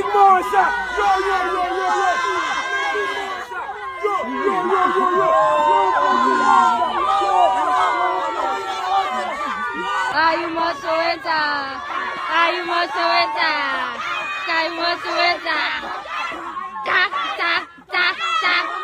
Big Mosha! Yo, yo, yo, yo, yo! Yo, yo, yo, yo, yo! Kayu Mosha wenta! Kayu Mosha wenta! Kayu Mosha wenta! Tak, tak, tak, tak!